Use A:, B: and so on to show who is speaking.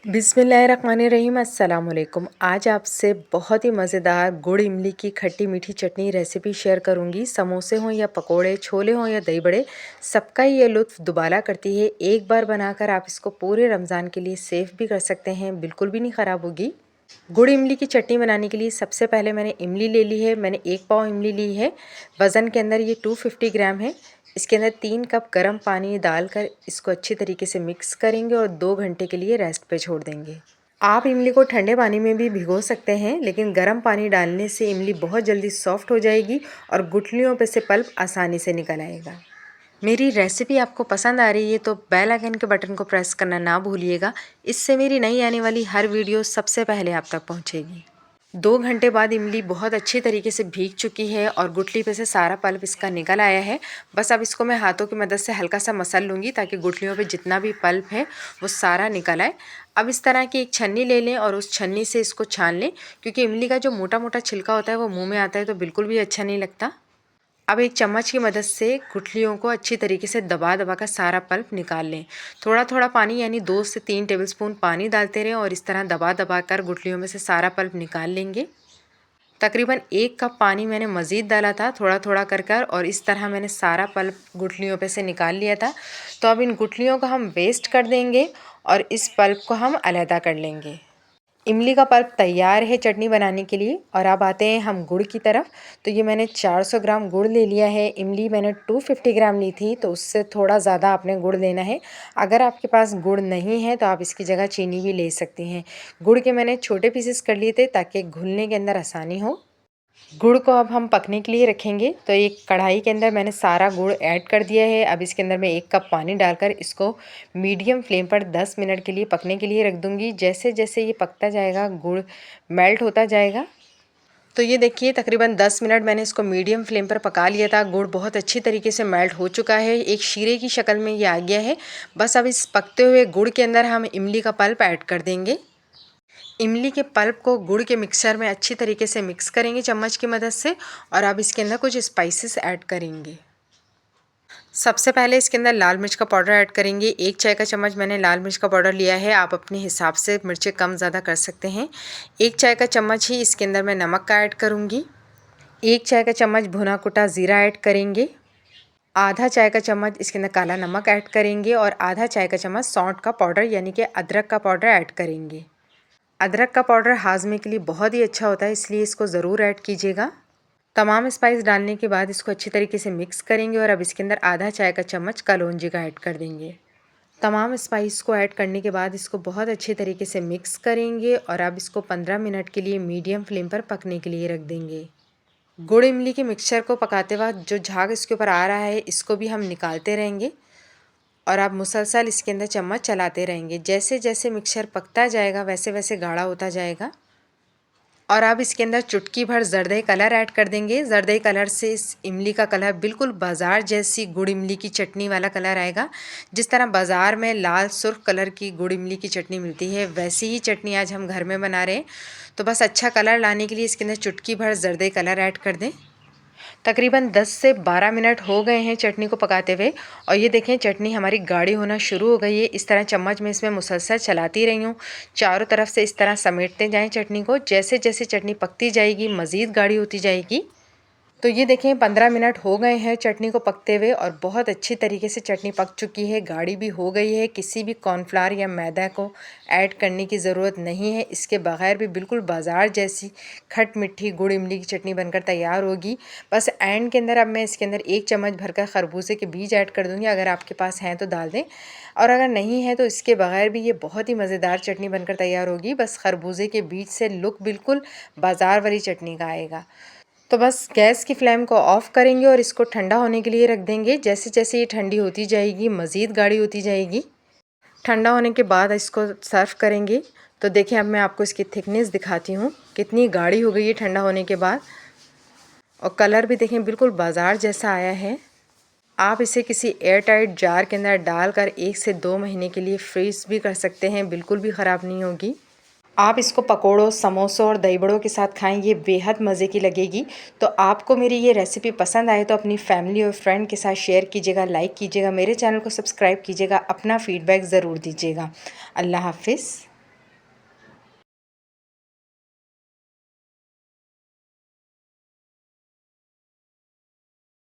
A: बिस्मिल्लाहिर्रहमानिर्रहीम अस्सलाम वालेकुम। आज आपसे बहुत ही मज़ेदार गुड़ इमली की खट्टी मीठी चटनी रेसिपी शेयर करूंगी। समोसे हों या पकोड़े, छोले हों या दही बड़े, सबका ही ये लुत्फ़ दुबाला करती है। एक बार बनाकर आप इसको पूरे रमज़ान के लिए सेव भी कर सकते हैं, बिल्कुल भी नहीं ख़राब होगी। गुड़ इमली की चटनी बनाने के लिए सबसे पहले मैंने इमली ले ली है। मैंने 1 पाव इमली ली है। वज़न के अंदर ये 250 ग्राम है। इसके अंदर 3 कप गर्म पानी डालकर इसको अच्छी तरीके से मिक्स करेंगे और 2 घंटे के लिए रेस्ट पे छोड़ देंगे। आप इमली को ठंडे पानी में भी भिगो सकते हैं, लेकिन गर्म पानी डालने से इमली बहुत जल्दी सॉफ्ट हो जाएगी और गुठलियों पे से पल्प आसानी से निकल आएगा। मेरी रेसिपी आपको पसंद आ रही है तो बेल आइकन के बटन को प्रेस करना ना भूलिएगा। इससे मेरी नई आने वाली हर वीडियो सबसे पहले आप तक पहुंचेगी। 2 घंटे बाद इमली बहुत अच्छी तरीके से भीग चुकी है और गुठली पे से सारा पल्प इसका निकल आया है। बस अब इसको मैं हाथों की मदद से हल्का सा मसल लूँगी ताकि गुठलियों पे जितना भी पल्प है वो सारा निकल आए। अब इस तरह की एक छन्नी ले लें और उस छन्नी से इसको छान लें, क्योंकि इमली का जो मोटा मोटा छिलका होता है वो मुँह में आता है तो बिल्कुल भी अच्छा नहीं लगता। अब एक चम्मच की मदद से गुठलियों को अच्छी तरीके से दबा दबा कर सारा पल्प निकाल लें। थोड़ा थोड़ा पानी यानी 2 से 3 टेबलस्पून पानी डालते रहें और इस तरह दबा दबा कर गुठलियों में से सारा पल्प निकाल लेंगे। तकरीबन 1 कप पानी मैंने मज़ीद डाला था थोड़ा थोड़ा कर और इस तरह मैंने सारा पल्प गुठलियों पे से निकाल लिया था। तो अब इन गुठलियों को हम वेस्ट कर देंगे और इस पल्प को हम अलहदा कर लेंगे। इमली का पल्प तैयार है चटनी बनाने के लिए। और अब आते हैं हम गुड़ की तरफ। तो ये मैंने 400 ग्राम गुड़ ले लिया है। इमली मैंने 250 ग्राम ली थी, तो उससे थोड़ा ज़्यादा आपने गुड़ लेना है। अगर आपके पास गुड़ नहीं है तो आप इसकी जगह चीनी भी ले सकती हैं। गुड़ के मैंने छोटे पीसेस कर लिए थे ताकि घुलने के अंदर आसानी हो। गुड़ को अब हम पकने के लिए रखेंगे। तो एक कढ़ाई के अंदर मैंने सारा गुड़ ऐड कर दिया है। अब इसके अंदर मैं 1 कप पानी डालकर इसको मीडियम फ्लेम पर 10 मिनट के लिए पकने के लिए रख दूँगी। जैसे जैसे ये पकता जाएगा, गुड़ मेल्ट होता जाएगा। तो ये देखिए तकरीबन 10 मिनट मैंने इसको मीडियम फ्लेम पर पका लिया था। गुड़ बहुत अच्छी तरीके से मेल्ट हो चुका है, एक शीरे की शक्ल में ये आ गया है। बस अब इस पकते हुए गुड़ के अंदर हम इमली का पल्प ऐड कर देंगे। इमली के पल्प को गुड़ के मिक्सर में अच्छी तरीके से मिक्स करेंगे चम्मच की मदद से। और अब इसके अंदर कुछ स्पाइसेस ऐड करेंगे। सबसे पहले इसके अंदर लाल मिर्च का पाउडर ऐड करेंगे। 1 चाय का चम्मच मैंने लाल मिर्च का पाउडर लिया है। आप अपने हिसाब से मिर्चें कम ज़्यादा कर सकते हैं। 1 चाय का चम्मच ही इसके अंदर मैं नमक का ऐड करूँगी। 1 चाय का चम्मच भुना कुटा ज़ीरा ऐड करेंगे। आधा चाय का चम्मच इसके अंदर काला नमक ऐड करेंगे और आधा चाय का चम्मच सौंठ का पाउडर यानी कि अदरक का पाउडर ऐड करेंगे। अदरक का पाउडर हाजमे के लिए बहुत ही अच्छा होता है, इसलिए इसको ज़रूर ऐड कीजिएगा। तमाम स्पाइस डालने के बाद इसको अच्छी तरीके से मिक्स करेंगे और अब इसके अंदर आधा चाय का चम्मच कलौंजी का ऐड कर देंगे। तमाम स्पाइस को ऐड करने के बाद इसको बहुत अच्छी तरीके से मिक्स करेंगे और अब इसको 15 मिनट के लिए मीडियम फ्लेम पर पकने के लिए रख देंगे। गुड़ इमली के मिक्सचर को पकाते वक्त जो झाग इसके ऊपर आ रहा है इसको भी हम निकालते रहेंगे और आप मुसलसल इसके अंदर चम्मच चलाते रहेंगे। जैसे जैसे मिक्सचर पकता जाएगा वैसे वैसे गाढ़ा होता जाएगा। और अब इसके अंदर चुटकी भर जरदई कलर ऐड कर देंगे। जरदई कलर से इस इमली का कलर बिल्कुल बाज़ार जैसी गुड़ इमली की चटनी वाला कलर आएगा। जिस तरह बाज़ार में लाल सुर्ख कलर की गुड़ इमली की चटनी मिलती है, वैसी ही चटनी आज हम घर में बना रहे हैं। तो बस अच्छा कलर लाने के लिए इसके अंदर चुटकी भर जरदई कलर ऐड कर दें। तकरीबन 10 से 12 मिनट हो गए हैं चटनी को पकाते हुए और ये देखें चटनी हमारी गाढ़ी होना शुरू हो गई है। इस तरह चम्मच में इसमें मुसलसल चलाती रही हूँ, चारों तरफ से इस तरह समेटते जाएं चटनी को। जैसे जैसे चटनी पकती जाएगी मज़ीद गाढ़ी होती जाएगी। तो ये देखें 15 मिनट हो गए हैं चटनी को पकते हुए और बहुत अच्छी तरीके से चटनी पक चुकी है, गाढ़ी भी हो गई है। किसी भी कॉर्नफ्लावर या मैदा को ऐड करने की ज़रूरत नहीं है। इसके बगैर भी बिल्कुल बाज़ार जैसी खट मिट्ठी गुड़ इमली की चटनी बनकर तैयार होगी। बस एंड के अंदर अब मैं इसके अंदर 1 चम्मच भरकर खरबूजे के बीज ऐड कर दूँगी। अगर आपके पास हैं तो डाल दें और अगर नहीं है तो इसके बगैर भी ये बहुत ही मज़ेदार चटनी बनकर तैयार होगी। बस खरबूजे के बीज से लुक बिल्कुल बाज़ार वाली चटनी का आएगा। तो बस गैस की फ्लेम को ऑफ़ करेंगे और इसको ठंडा होने के लिए रख देंगे। जैसे जैसे ये ठंडी होती जाएगी मज़ीद गाढ़ी होती जाएगी। ठंडा होने के बाद इसको सर्व करेंगे। तो देखिए अब मैं आपको इसकी थिकनेस दिखाती हूँ कितनी गाढ़ी हो गई है ठंडा होने के बाद। और कलर भी देखें बिल्कुल बाज़ार जैसा आया है। आप इसे किसी एयर टाइट जार के अंदर डालकर 1 से 2 महीने के लिए फ्रीज़ भी कर सकते हैं, बिल्कुल भी ख़राब नहीं होगी। आप इसको पकोड़ों, समोसों और दही बड़ों के साथ खाएं, ये बेहद मज़े की लगेगी। तो आपको मेरी ये रेसिपी पसंद आए तो अपनी फैमिली और फ्रेंड के साथ शेयर कीजिएगा, लाइक कीजिएगा, मेरे चैनल को सब्सक्राइब कीजिएगा, अपना फ़ीडबैक ज़रूर दीजिएगा। अल्लाह हाफ़िज़।